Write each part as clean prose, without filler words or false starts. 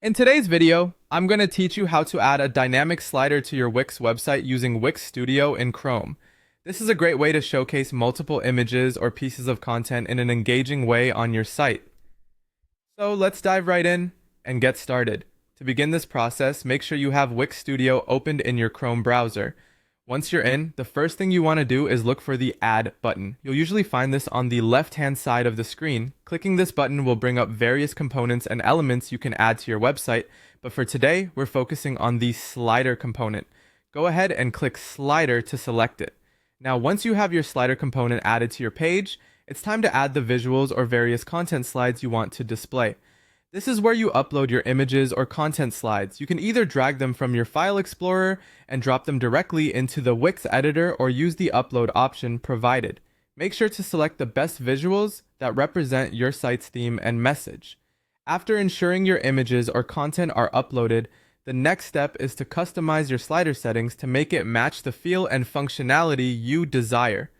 In today's video, I'm going to teach you how to add a dynamic slider to your Wix website using Wix Studio in Chrome. This is a great way to showcase multiple images or pieces of content in an engaging way on your site. So let's dive right in and get started. To begin this process, make sure you have Wix Studio opened in your Chrome browser. Once you're in, the first thing you want to do is look for the Add button. You'll usually find this on the left-hand side of the screen. Clicking this button will bring up various components and elements you can add to your website, but for today, we're focusing on the slider component. Go ahead and click Slider to select it. Now, once you have your slider component added to your page, it's time to add the visuals or various content slides you want to display. This is where you upload your images or content slides. You can either drag them from your file explorer and drop them directly into the Wix editor or use the upload option provided. Make sure to select the best visuals that represent your site's theme and message. After ensuring your images or content are uploaded, the next step is to customize your slider settings to make it match the feel and functionality you desire.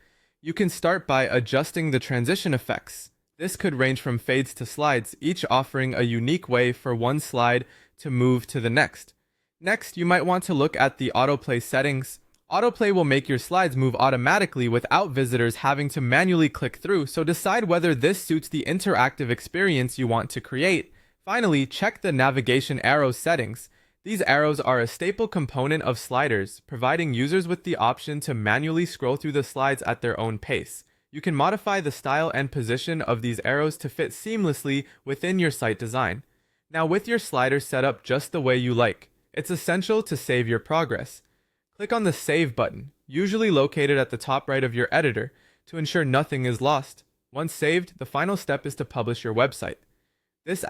You can start by adjusting the transition effects. This could range from fades to slides, each offering a unique way for one slide to move to the next. Next, you might want to look at the autoplay settings. Autoplay will make your slides move automatically without visitors having to manually click through, so decide whether this suits the interactive experience you want to create. Finally, check the navigation arrow settings. These arrows are a staple component of sliders, providing users with the option to manually scroll through the slides at their own pace. You can modify the style and position of these arrows to fit seamlessly within your site design. Now, with your sliders set up just the way you like, it's essential to save your progress. Click on the Save button, usually located at the top right of your editor, to ensure nothing is lost. Once saved, the final step is to publish your website. This